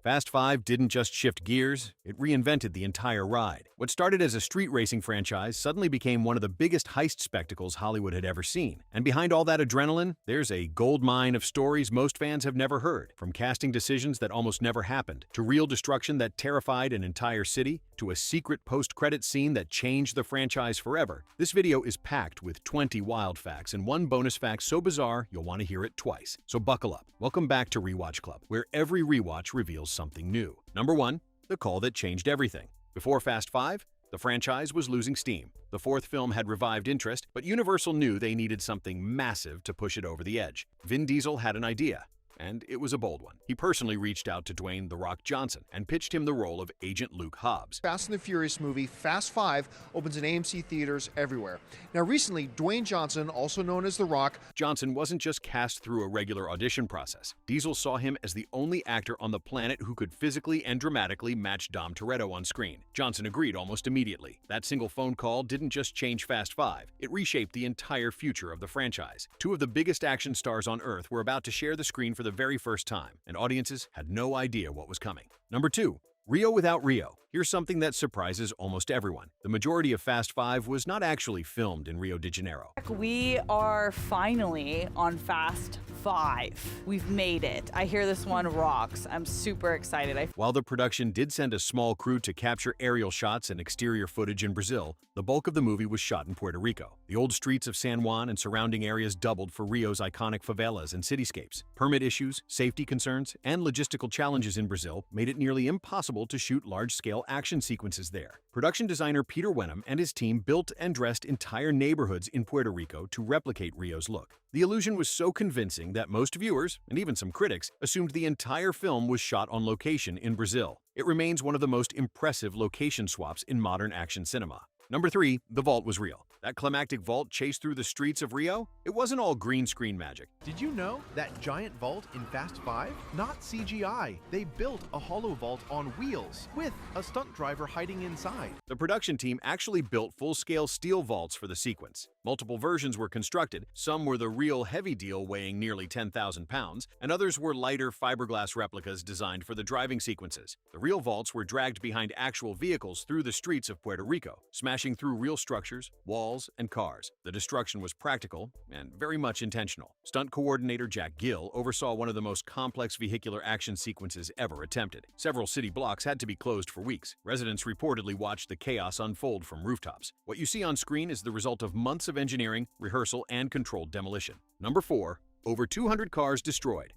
Fast 5 didn't just shift gears, it reinvented the entire ride. What started as a street racing franchise suddenly became one of the biggest heist spectacles Hollywood had ever seen. And behind all that adrenaline, there's a goldmine of stories most fans have never heard. From casting decisions that almost never happened, to real destruction that terrified an entire city, to a secret post-credit scene that changed the franchise forever, this video is packed with 20 wild facts and one bonus fact so bizarre you'll want to hear it twice. So buckle up. Welcome back to Rewatch Club, where every rewatch reveals something new. Number 1. The call that changed everything. Before Fast 5, the franchise was losing steam. The fourth film had revived interest, but Universal knew they needed something massive to push it over the edge. Vin Diesel had an idea, and it was a bold one. He personally reached out to Dwayne "The Rock" Johnson and pitched him the role of Agent Luke Hobbs. Fast and the Furious movie Fast 5 opens in AMC theaters everywhere. Now recently, Dwayne Johnson, also known as The Rock, Johnson wasn't just cast through a regular audition process. Diesel saw him as the only actor on the planet who could physically and dramatically match Dom Toretto on screen. Johnson agreed almost immediately. That single phone call didn't just change Fast 5, it reshaped the entire future of the franchise. Two of the biggest action stars on Earth were about to share the screen for the very first time, and audiences had no idea what was coming. Number 2. Rio without Rio. Here's something that surprises almost everyone. The majority of Fast 5 was not actually filmed in Rio de Janeiro. We are finally on Fast 5. We've made it. I hear this one rocks. I'm super excited. While the production did send a small crew to capture aerial shots and exterior footage in Brazil, the bulk of the movie was shot in Puerto Rico. The old streets of San Juan and surrounding areas doubled for Rio's iconic favelas and cityscapes. Permit issues, safety concerns, and logistical challenges in Brazil made it nearly impossible to shoot large-scale action sequences there. Production designer Peter Wenham and his team built and dressed entire neighborhoods in Puerto Rico to replicate Rio's look. The illusion was so convincing that most viewers, and even some critics, assumed the entire film was shot on location in Brazil. It remains one of the most impressive location swaps in modern action cinema. Number 3. The vault was real. That climactic vault chased through the streets of Rio? It wasn't all green screen magic. Did you know that giant vault in Fast 5? Not CGI. They built a hollow vault on wheels with a stunt driver hiding inside. The production team actually built full-scale steel vaults for the sequence. Multiple versions were constructed. Some were the real heavy deal weighing nearly 10,000 pounds, and others were lighter fiberglass replicas designed for the driving sequences. The real vaults were dragged behind actual vehicles through the streets of Puerto Rico, smashing through real structures, walls, and cars. The destruction was practical and very much intentional. Stunt coordinator Jack Gill oversaw one of the most complex vehicular action sequences ever attempted. Several city blocks had to be closed for weeks. Residents reportedly watched the chaos unfold from rooftops. What you see on screen is the result of months of engineering, rehearsal, and controlled demolition. Number 4. Over 200 cars destroyed.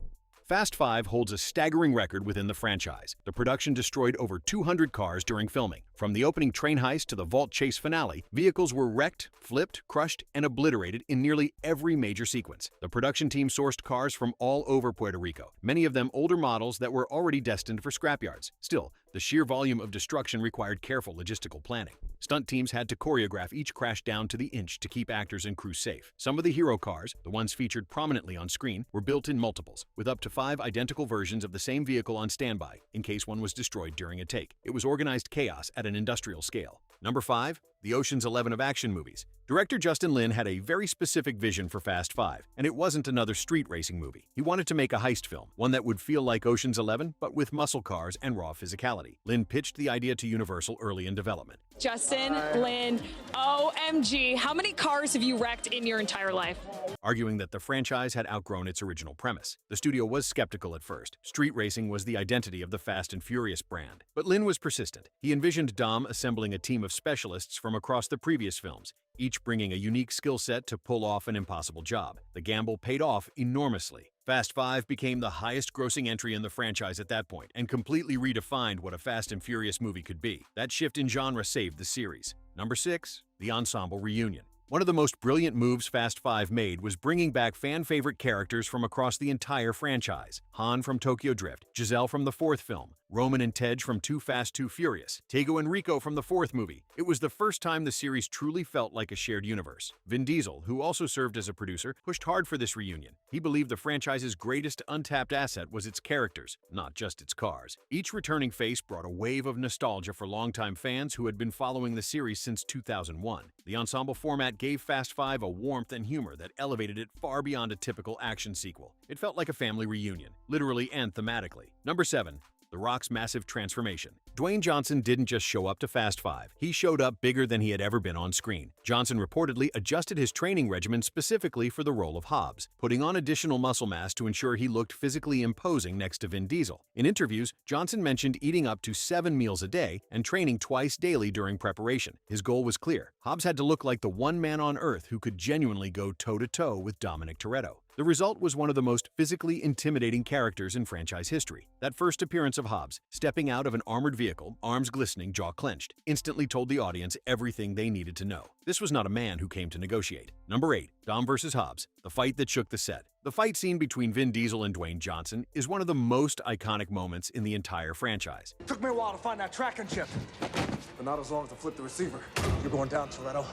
Fast 5 holds a staggering record within the franchise. The production destroyed over 200 cars during filming. From the opening train heist to the vault chase finale, vehicles were wrecked, flipped, crushed, and obliterated in nearly every major sequence. The production team sourced cars from all over Puerto Rico, many of them older models that were already destined for scrapyards. Still, the sheer volume of destruction required careful logistical planning. Stunt teams had to choreograph each crash down to the inch to keep actors and crew safe. Some of the hero cars, the ones featured prominently on screen, were built in multiples, with up to 5 identical versions of the same vehicle on standby in case one was destroyed during a take. It was organized chaos at an industrial scale. Number 5. The Ocean's 11 of action movies. Director Justin Lin had a very specific vision for Fast 5, and it wasn't another street racing movie. He wanted to make a heist film, one that would feel like Ocean's 11, but with muscle cars and raw physicality. Lin pitched the idea to Universal early in development. Justin, Lin, OMG, how many cars have you wrecked in your entire life? Arguing that the franchise had outgrown its original premise. The studio was skeptical at first. Street racing was the identity of the Fast and Furious brand. But Lin was persistent. He envisioned Dom assembling a team of specialists from across the previous films, each bringing a unique skill set to pull off an impossible job. The gamble paid off enormously. Fast 5 became the highest-grossing entry in the franchise at that point and completely redefined what a Fast and Furious movie could be. That shift in genre saved the series. Number 6. The ensemble reunion. One of the most brilliant moves Fast 5 made was bringing back fan-favorite characters from across the entire franchise. Han from Tokyo Drift, Giselle from the fourth film, Roman and Tej from Too Fast, Too Furious, Tego and Rico from the fourth movie. It was the first time the series truly felt like a shared universe. Vin Diesel, who also served as a producer, pushed hard for this reunion. He believed the franchise's greatest untapped asset was its characters, not just its cars. Each returning face brought a wave of nostalgia for longtime fans who had been following the series since 2001. The ensemble format gave Fast 5 a warmth and humor that elevated it far beyond a typical action sequel. It felt like a family reunion, literally and thematically. Number 7. The Rock's massive transformation. Dwayne Johnson didn't just show up to Fast 5. He showed up bigger than he had ever been on screen. Johnson reportedly adjusted his training regimen specifically for the role of Hobbs, putting on additional muscle mass to ensure he looked physically imposing next to Vin Diesel. In interviews, Johnson mentioned eating up to 7 meals a day and training twice daily during preparation. His goal was clear. Hobbs had to look like the one man on Earth who could genuinely go toe-to-toe with Dominic Toretto. The result was one of the most physically intimidating characters in franchise history. That first appearance of Hobbs, stepping out of an armored vehicle, arms glistening, jaw clenched, instantly told the audience everything they needed to know. This was not a man who came to negotiate. Number 8. Dom vs. Hobbs, the fight that shook the set. The fight scene between Vin Diesel and Dwayne Johnson is one of the most iconic moments in the entire franchise. Took me a while to find that tracking chip, but not as long as I flip the receiver. You're going down, Toretto.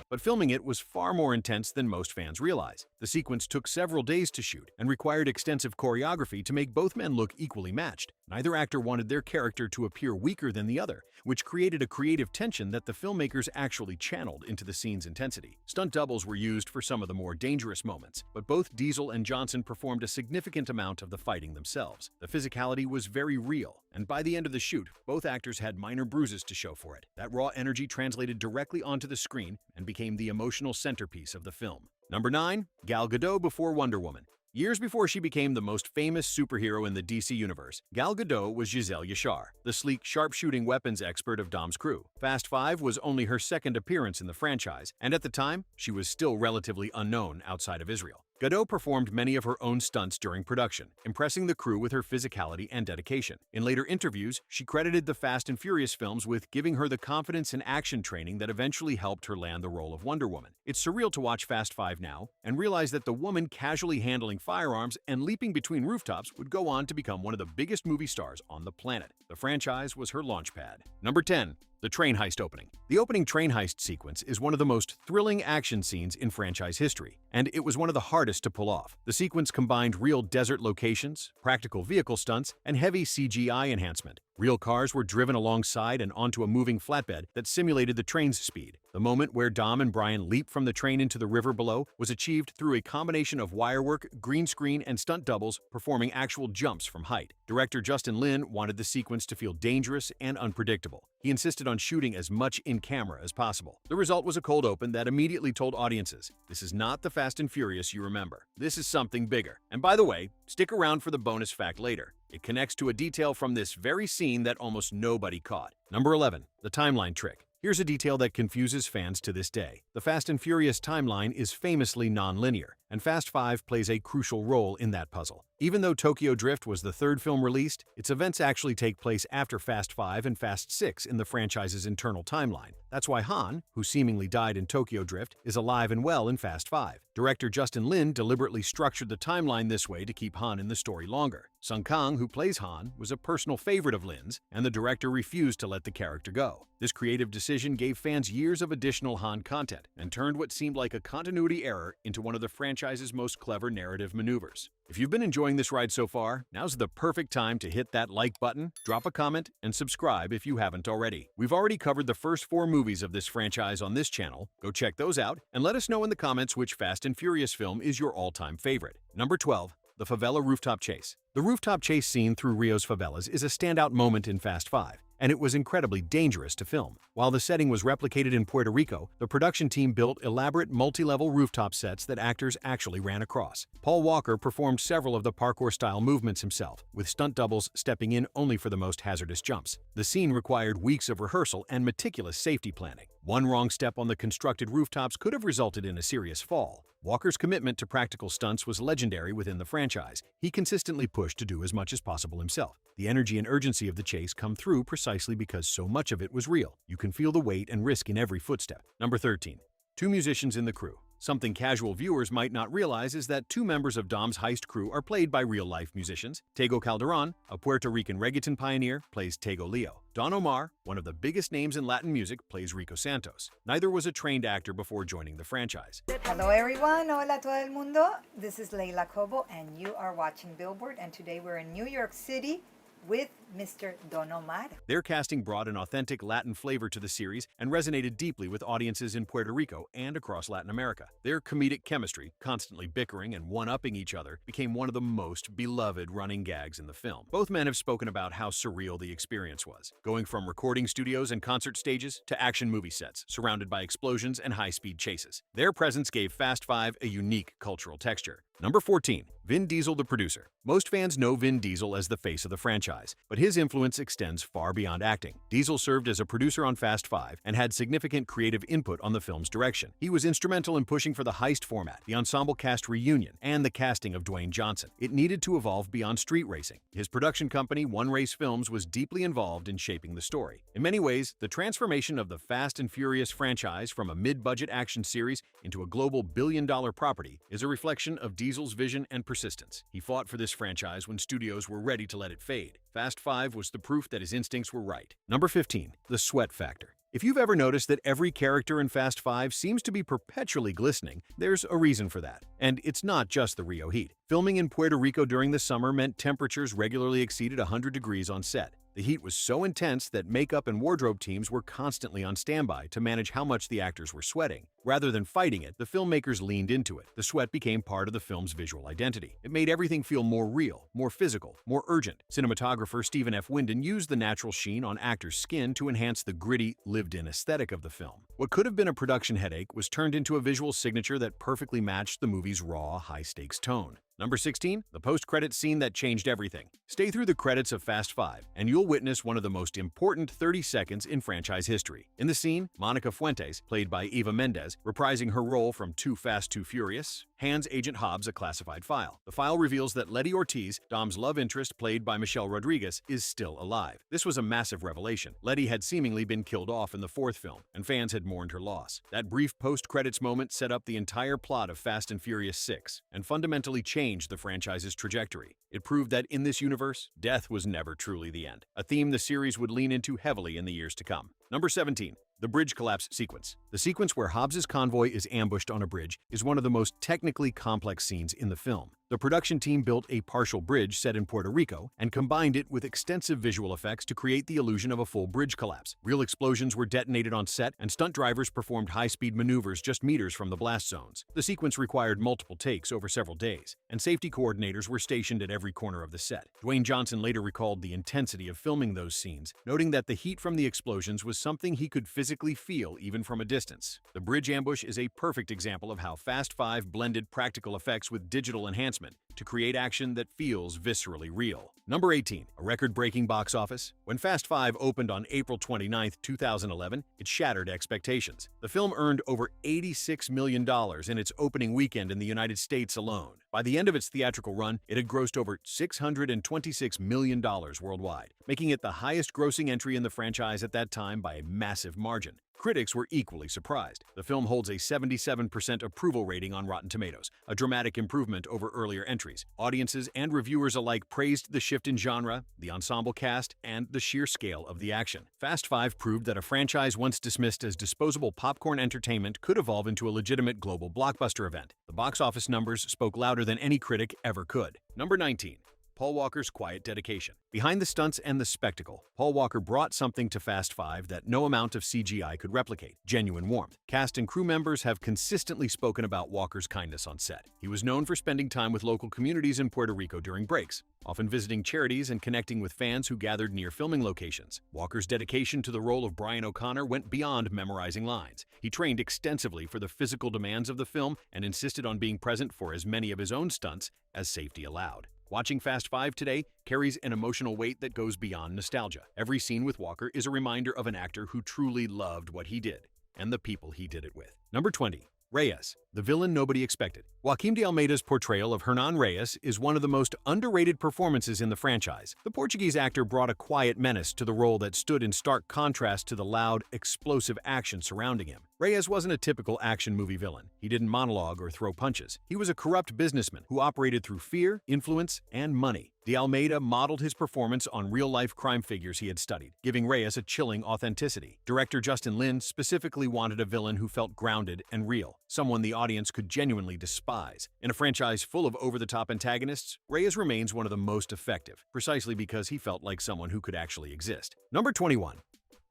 But filming it was far more intense than most fans realize. The sequence took several days to shoot and required extensive choreography to make both men look equally matched. Neither actor wanted their character to appear weaker than the other, which created a creative tension that the filmmakers actually channeled into the scene's intensity. Stunt doubles were used for some of the more dangerous moments, but both Diesel and Johnson performed a significant amount of the fighting themselves. The physicality was very real, and by the end of the shoot, both actors had minor bruises to show for it. That raw energy translated directly onto the screen and became the emotional centerpiece of the film. Number 9. Gal Gadot before Wonder Woman. Years before she became the most famous superhero in the DC universe, Gal Gadot was Giselle Yashar, the sleek, sharpshooting weapons expert of Dom's crew. Fast 5 was only her second appearance in the franchise, and at the time, she was still relatively unknown outside of Israel. Gadot performed many of her own stunts during production, impressing the crew with her physicality and dedication. In later interviews, she credited the Fast and Furious films with giving her the confidence and action training that eventually helped her land the role of Wonder Woman. It's surreal to watch Fast 5 now and realize that the woman casually handling firearms and leaping between rooftops would go on to become one of the biggest movie stars on the planet. The franchise was her launchpad. Number 10. The train heist opening. The opening train heist sequence is one of the most thrilling action scenes in franchise history, and it was one of the hardest to pull off. The sequence combined real desert locations, practical vehicle stunts, and heavy CGI enhancement. Real cars were driven alongside and onto a moving flatbed that simulated the train's speed. The moment where Dom and Brian leap from the train into the river below was achieved through a combination of wirework, green screen, and stunt doubles performing actual jumps from height. Director Justin Lin wanted the sequence to feel dangerous and unpredictable. He insisted on shooting as much in camera as possible. The result was a cold open that immediately told audiences, this is not the Fast and Furious you remember. This is something bigger. And by the way, stick around for the bonus fact later. It connects to a detail from this very scene that almost nobody caught. Number 11. The timeline trick. Here's a detail that confuses fans to this day. The Fast and Furious timeline is famously non-linear, and Fast 5 plays a crucial role in that puzzle. Even though Tokyo Drift was the third film released, its events actually take place after Fast 5 and Fast 6 in the franchise's internal timeline. That's why Han, who seemingly died in Tokyo Drift, is alive and well in Fast 5. Director Justin Lin deliberately structured the timeline this way to keep Han in the story longer. Sung Kang, who plays Han, was a personal favorite of Lin's, and the director refused to let the character go. This creative decision gave fans years of additional Han content and turned what seemed like a continuity error into one of the franchise's most clever narrative maneuvers. If you've been enjoying this ride so far, now's the perfect time to hit that like button, drop a comment, and subscribe if you haven't already. We've already covered the first 4 movies of this franchise on this channel. Go check those out and let us know in the comments which Fast and Furious film is your all-time favorite. Number 12. The favela rooftop chase. The rooftop chase scene through Rio's favelas is a standout moment in Fast 5, and it was incredibly dangerous to film. While the setting was replicated in Puerto Rico, the production team built elaborate multi-level rooftop sets that actors actually ran across. Paul Walker performed several of the parkour-style movements himself, with stunt doubles stepping in only for the most hazardous jumps. The scene required weeks of rehearsal and meticulous safety planning. One wrong step on the constructed rooftops could have resulted in a serious fall. Walker's commitment to practical stunts was legendary within the franchise. He consistently pushed to do as much as possible himself. The energy and urgency of the chase come through precisely because so much of it was real. You can feel the weight and risk in every footstep. Number 13. 2 musicians in the crew. Something casual viewers might not realize is that 2 members of Dom's heist crew are played by real-life musicians. Tego Calderon, a Puerto Rican reggaeton pioneer, plays Tego Leo. Don Omar, one of the biggest names in Latin music, plays Rico Santos. Neither was a trained actor before joining the franchise. Hello everyone, hola todo el mundo. This is Leila Cobo and you are watching Billboard, and today we're in New York City with Mr. Don Omar. Their casting brought an authentic Latin flavor to the series and resonated deeply with audiences in Puerto Rico and across Latin America. Their comedic chemistry, constantly bickering and one-upping each other, became one of the most beloved running gags in the film. Both men have spoken about how surreal the experience was, going from recording studios and concert stages to action movie sets, surrounded by explosions and high-speed chases. Their presence gave Fast Five a unique cultural texture. Number 14. Vin Diesel, the producer. Most fans know Vin Diesel as the face of the franchise, but his influence extends far beyond acting. Diesel served as a producer on Fast Five and had significant creative input on the film's direction. He was instrumental in pushing for the heist format, the ensemble cast reunion, and the casting of Dwayne Johnson. It needed to evolve beyond street racing. His production company, One Race Films, was deeply involved in shaping the story. In many ways, the transformation of the Fast and Furious franchise from a mid-budget action series into a global billion-dollar property is a reflection of Diesel's vision and persistence. He fought for this franchise when studios were ready to let it fade. Fast Five was the proof that his instincts were right. Number 15. The sweat factor. If you've ever noticed that every character in Fast Five seems to be perpetually glistening, there's a reason for that. And it's not just the Rio heat. Filming in Puerto Rico during the summer meant temperatures regularly exceeded 100 degrees on set. The heat was so intense that makeup and wardrobe teams were constantly on standby to manage how much the actors were sweating. Rather than fighting it, the filmmakers leaned into it. The sweat became part of the film's visual identity. It made everything feel more real, more physical, more urgent. Cinematographer Stephen F. Winden used the natural sheen on actors' skin to enhance the gritty, lived-in aesthetic of the film. What could have been a production headache was turned into a visual signature that perfectly matched the movie's raw, high-stakes tone. Number 16, the post-credits scene that changed everything. Stay through the credits of Fast Five, and you'll witness one of the most important 30 seconds in franchise history. In the scene, Monica Fuentes, played by Eva Mendes, reprising her role from Too Fast, Too Furious, hands Agent Hobbs a classified file. The file reveals that Letty Ortiz, Dom's love interest, played by Michelle Rodriguez, is still alive. This was a massive revelation. Letty had seemingly been killed off in the fourth film, and fans had mourned her loss. That brief post-credits moment set up the entire plot of Fast and Furious 6, and fundamentally changed the franchise's trajectory. It proved that in this universe, death was never truly the end, a theme the series would lean into heavily in the years to come. Number 17. The bridge collapse sequence. The sequence where Hobbs' convoy is ambushed on a bridge is one of the most technically complex scenes in the film. The production team built a partial bridge set in Puerto Rico and combined it with extensive visual effects to create the illusion of a full bridge collapse. Real explosions were detonated on set, and stunt drivers performed high-speed maneuvers just meters from the blast zones. The sequence required multiple takes over several days, and safety coordinators were stationed at every corner of the set. Dwayne Johnson later recalled the intensity of filming those scenes, noting that the heat from the explosions was something he could physically feel even from a distance. The bridge ambush is a perfect example of how Fast Five blended practical effects with digital enhancement to create action that feels viscerally real. Number 18. A record-breaking box office. When Fast Five opened on April 29, 2011, it shattered expectations. The film earned over $86 million in its opening weekend in the United States alone. By the end of its theatrical run, it had grossed over $626 million worldwide, making it the highest-grossing entry in the franchise at that time by a massive margin. Critics were equally surprised. The film holds a 77% approval rating on Rotten Tomatoes, a dramatic improvement over earlier entries. Audiences and reviewers alike praised the shift in genre, the ensemble cast, and the sheer scale of the action. Fast Five proved that a franchise once dismissed as disposable popcorn entertainment could evolve into a legitimate global blockbuster event. The box office numbers spoke louder than any critic ever could. Number 19. Paul Walker's quiet dedication. Behind the stunts and the spectacle, Paul Walker brought something to Fast Five that no amount of CGI could replicate: genuine warmth. Cast and crew members have consistently spoken about Walker's kindness on set. He was known for spending time with local communities in Puerto Rico during breaks, often visiting charities and connecting with fans who gathered near filming locations. Walker's dedication to the role of Brian O'Connor went beyond memorizing lines. He trained extensively for the physical demands of the film and insisted on being present for as many of his own stunts as safety allowed. Watching Fast Five today carries an emotional weight that goes beyond nostalgia. Every scene with Walker is a reminder of an actor who truly loved what he did and the people he did it with. Number 20. Reyes, the villain nobody expected. Joaquim de Almeida's portrayal of Hernan Reyes is one of the most underrated performances in the franchise. The Portuguese actor brought a quiet menace to the role that stood in stark contrast to the loud, explosive action surrounding him. Reyes wasn't a typical action movie villain. He didn't monologue or throw punches. He was a corrupt businessman who operated through fear, influence, and money. De Almeida modeled his performance on real-life crime figures he had studied, giving Reyes a chilling authenticity. Director Justin Lin specifically wanted a villain who felt grounded and real, someone the audience could genuinely despise. In a franchise full of over-the-top antagonists, Reyes remains one of the most effective, precisely because he felt like someone who could actually exist. Number 21.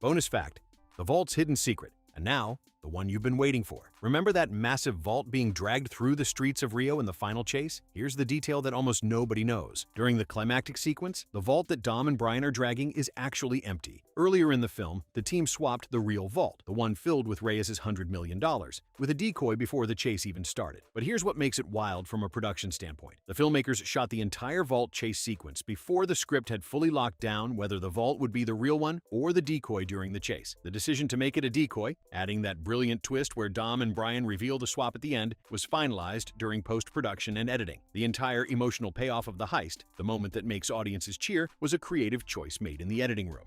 Bonus fact: the vault's hidden secret. And now, the one you've been waiting for. Remember that massive vault being dragged through the streets of Rio in the final chase? Here's the detail that almost nobody knows. During the climactic sequence, the vault that Dom and Brian are dragging is actually empty. Earlier in the film, the team swapped the real vault, the one filled with Reyes' $100 million, with a decoy before the chase even started. But here's what makes it wild from a production standpoint. The filmmakers shot the entire vault chase sequence before the script had fully locked down whether the vault would be the real one or the decoy during the chase. The decision to make it a decoy, adding that brilliant twist where Dom and Brian reveal the swap at the end, was finalized during post-production and editing. The entire emotional payoff of the heist, the moment that makes audiences cheer, was a creative choice made in the editing room.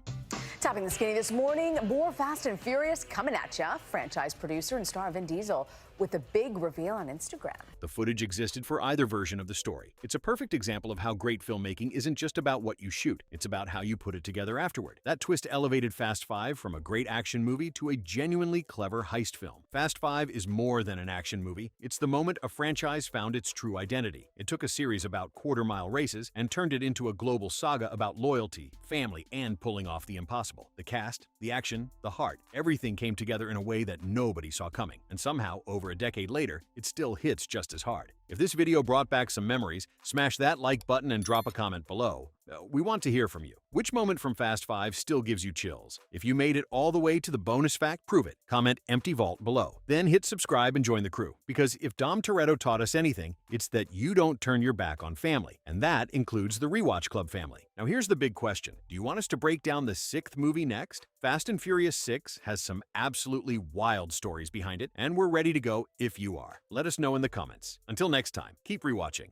Topping the skinny this morning, more Fast and Furious coming at ya. Franchise producer and star Vin Diesel with a big reveal on Instagram. The footage existed for either version of the story. It's a perfect example of how great filmmaking isn't just about what you shoot, it's about how you put it together afterward. That twist elevated Fast 5 from a great action movie to a genuinely clever heist film. Fast 5 is more than an action movie. It's the moment a franchise found its true identity. It took a series about quarter-mile races and turned it into a global saga about loyalty, family, and pulling off the impossible. The cast, the action, the heart, everything came together in a way that nobody saw coming. And somehow, over a decade later, it still hits just as hard. If this video brought back some memories, smash that like button and drop a comment below. We want to hear from you. Which moment from Fast 5 still gives you chills? If you made it all the way to the bonus fact, prove it. Comment "empty vault" below. Then hit subscribe and join the crew. Because if Dom Toretto taught us anything, it's that you don't turn your back on family. And that includes the RewatchClub family. Now here's the big question. Do you want us to break down the 6th movie next? Fast and Furious 6 has some absolutely wild stories behind it, and we're ready to go if you are. Let us know in the comments. Until next time, keep rewatching.